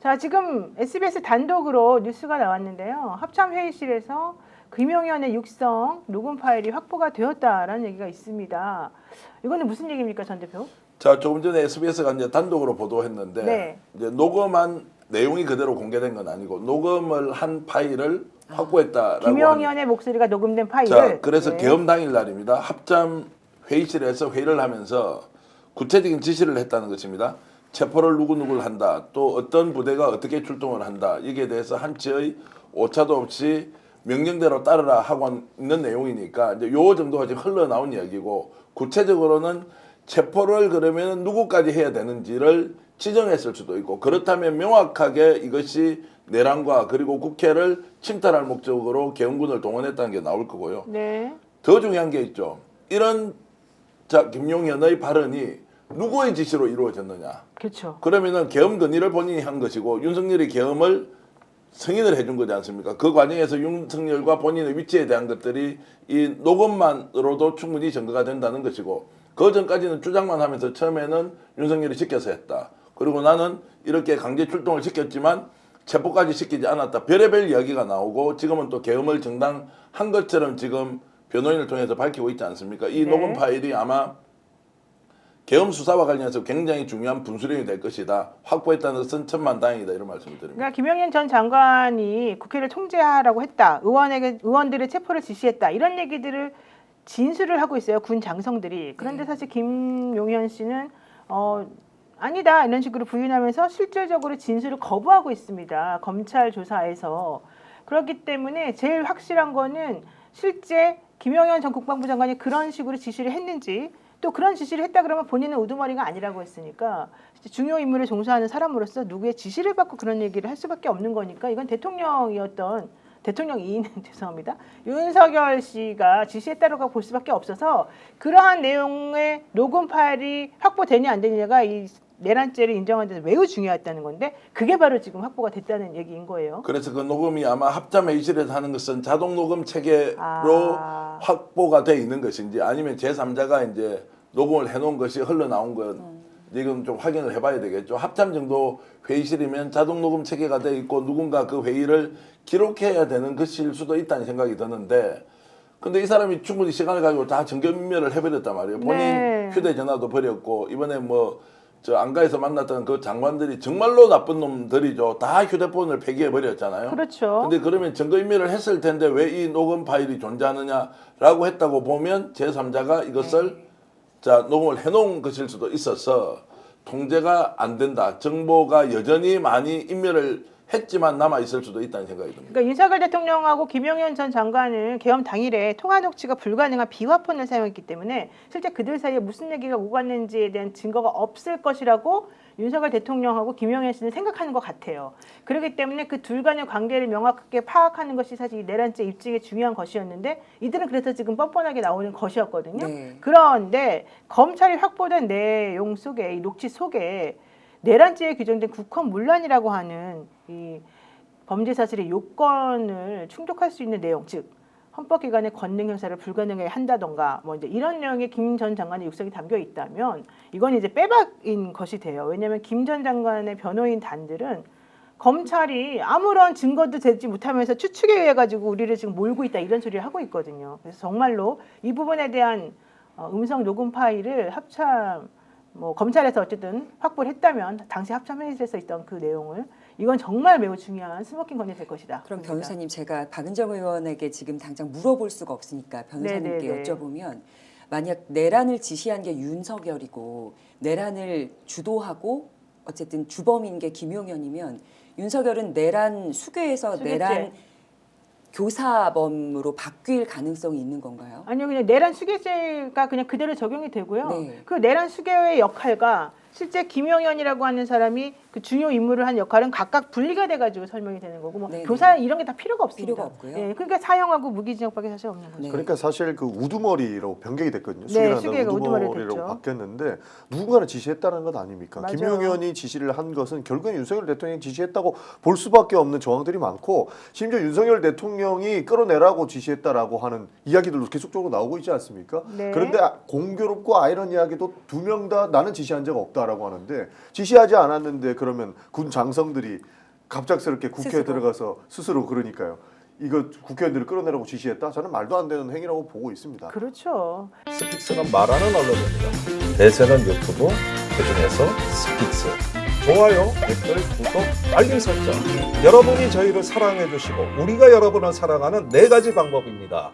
자, 지금 SBS 단독으로 뉴스가 나왔는데요. 합참회의실에서 김용현의 육성 녹음 파일이 확보가 되었다라는 얘기가 있습니다. 이거는 무슨 얘기입니까, 전 대표? 자, 조금 전에 SBS가 이제 단독으로 보도했는데 네. 이제 녹음한 내용이 그대로 공개된 건 아니고 녹음을 한 파일을 확보했다라고. 김용현의 목소리가 녹음된 파일을. 자, 그래서 네. 계엄 당일 날입니다. 합참 회의실에서 회의를 하면서 구체적인 지시를 했다는 것입니다. 체포를 누구누구를 한다. 또 어떤 부대가 어떻게 출동을 한다. 여기에 대해서 한치의 오차도 없이 명령대로 따르라 하고 있는 내용이니까 이제 요 정도가 지금 흘러나온 이야기고, 구체적으로는 체포를 그러면 누구까지 해야 되는지를 지정했을 수도 있고, 그렇다면 명확하게 이것이 내란과 그리고 국회를 침탈할 목적으로 계엄군을 동원했다는 게 나올 거고요. 네. 더 중요한 게 있죠. 이런 김용현의 발언이 누구의 지시로 이루어졌느냐. 그렇죠. 그러면은 계엄 건의를 본인이 한 것이고 윤석열이 계엄을 승인을 해준 거지 않습니까? 그 과정에서 윤석열과 본인의 위치에 대한 것들이 이 녹음만으로도 충분히 증거가 된다는 것이고, 그 전까지는 주장만 하면서 처음에는 윤석열이 시켜서 했다. 그리고 나는 이렇게 강제 출동을 시켰지만 체포까지 시키지 않았다. 별의별 이야기가 나오고, 지금은 또 계엄을 정당한 것처럼 지금 변호인을 통해서 밝히고 있지 않습니까? 이 네. 녹음 파일이 아마 계엄 수사와 관련해서 굉장히 중요한 분수령이 될 것이다. 확보했다는 것은 천만다행이다. 이런 말씀을 드립니다. 그러니까 김용현 전 장관이 국회를 통제하라고 했다. 의원들의 체포를 지시했다. 이런 얘기들을 진술을 하고 있어요. 군 장성들이. 그런데 사실 김용현 씨는 아니다 이런 식으로 부인하면서 실질적으로 진술을 거부하고 있습니다. 검찰 조사에서. 그렇기 때문에 제일 확실한 거는 실제 김용현 전 국방부 장관이 그런 식으로 지시를 했는지, 또 그런 지시를 했다 그러면 본인은 우두머리가 아니라고 했으니까 중요 임무를 종사하는 사람으로서 누구의 지시를 받고 그런 얘기를 할 수밖에 없는 거니까, 이건 대통령이인 죄송합니다. 윤석열 씨가 지시했다고 볼 수밖에 없어서, 그러한 내용의 녹음 파일이 확보되냐 안 되냐가 이 내란죄를 인정하는 데 매우 중요했다는 건데, 그게 바로 지금 확보가 됐다는 얘기인 거예요. 그래서 그 녹음이 아마 합참회의실에서 하는 것은 자동 녹음 체계로 확보가 돼 있는 것인지, 아니면 제3자가 이제 녹음을 해놓은 것이 흘러나온 건 지금 좀 확인을 해봐야 되겠죠. 합참 정도 회의실이면 자동 녹음 체계가 돼 있고 누군가 그 회의를 기록해야 되는 것일 수도 있다는 생각이 드는데, 근데 이 사람이 충분히 시간을 가지고 다 정견면을 해버렸단 말이에요. 본인 네. 휴대전화도 버렸고, 이번에 뭐 저 안가에서 만났던 그 장관들이 정말로 나쁜 놈들이죠. 다 휴대폰을 폐기해 버렸잖아요. 그렇죠. 근데 그러면 증거인멸을 했을 텐데 왜 이 녹음 파일이 존재하느냐라고 했다고 보면 제3자가 이것을 자 녹음을 해놓은 것일 수도 있어서 통제가 안 된다. 정보가 여전히 많이 인멸을 했지만 남아 있을 수도 있다는 생각이 듭니다. 그러니까 윤석열 대통령하고 김용현 전 장관은 계엄 당일에 통화 녹취가 불가능한 비화폰을 사용했기 때문에 실제 그들 사이에 무슨 얘기가 오갔는지에 대한 증거가 없을 것이라고 윤석열 대통령하고 김용현 씨는 생각하는 것 같아요. 그렇기 때문에 그 둘 간의 관계를 명확하게 파악하는 것이 사실 이 내란죄 입증의 중요한 것이었는데, 이들은 그래서 지금 뻔뻔하게 나오는 것이었거든요. 네. 그런데 검찰이 확보된 내용 속에, 이 녹취 속에 내란죄에 규정된 국헌문란이라고 하는 이 범죄 사실의 요건을 충족할 수 있는 내용, 즉 헌법기관의 권능 행사를 불가능하게 한다던가 뭐 이제 이런 내용의 김 전 장관의 육성이 담겨 있다면 이건 이제 빼박인 것이 돼요. 왜냐하면 김 전 장관의 변호인 단들은 검찰이 아무런 증거도 되지 못하면서 추측에 의해 가지고 우리를 지금 몰고 있다 이런 소리를 하고 있거든요. 그래서 정말로 이 부분에 대한 음성 녹음 파일을 합참 검찰에서 어쨌든 확보를 했다면 당시 합참회의실에서 있던 그 내용을, 이건 정말 매우 중요한 스모킹 건이 될 것이다. 그럼 봅니다. 변호사님, 제가 박은정 의원에게 지금 당장 물어볼 수가 없으니까 변호사님께 네네네. 여쭤보면, 만약 내란을 지시한 게 윤석열이고 내란을 주도하고 어쨌든 주범인 게 김용현이면, 윤석열은 내란 수괴에서 수괴죄. 내란 교사범으로 바뀔 가능성이 있는 건가요? 아니요, 그냥 내란 수괴죄가 그냥 그대로 적용이 되고요. 네. 그 내란 수괴의 역할과 실제 김용현이라고 하는 사람이 그 중요 임무를 한 역할은 각각 분리가 돼가지고 설명이 되는 거고, 뭐 네네. 교사 이런 게 다 필요가 없습니다. 필요가 없고요. 예, 그러니까 사형하고 무기징역밖에 사실 없는 거죠. 네. 그러니까 사실 그 우두머리로 변경이 됐거든요. 네, 수기라는 수기가 우두머리로 우두머리로 됐죠. 바뀌었는데 누군가는 지시했다는 것 아닙니까? 맞아요. 김용현이 지시를 한 것은 결국엔 윤석열 대통령이 지시했다고 볼 수밖에 없는 정황들이 많고, 심지어 윤석열 대통령이 끌어내라고 지시했다라고 하는 이야기들도 계속적으로 나오고 있지 않습니까? 네. 그런데 공교롭고 아이러니하게도 두 명 다 나는 지시한 적 없다라고 하는데, 지시하지 않았는데 그러면 군 장성들이 갑작스럽게 국회에 스스로. 들어가서 스스로 그러니까요. 이거 국회의원들을 끌어내라고 지시했다? 저는 말도 안 되는 행위라고 보고 있습니다. 그렇죠. 스픽스는 말하는 언론입니다. 대세는 유튜브, 그중에서 스픽스. 좋아요, 댓글, 구독, 알림 설정. 여러분이 저희를 사랑해 주시고 우리가 여러분을 사랑하는 4가지 방법입니다.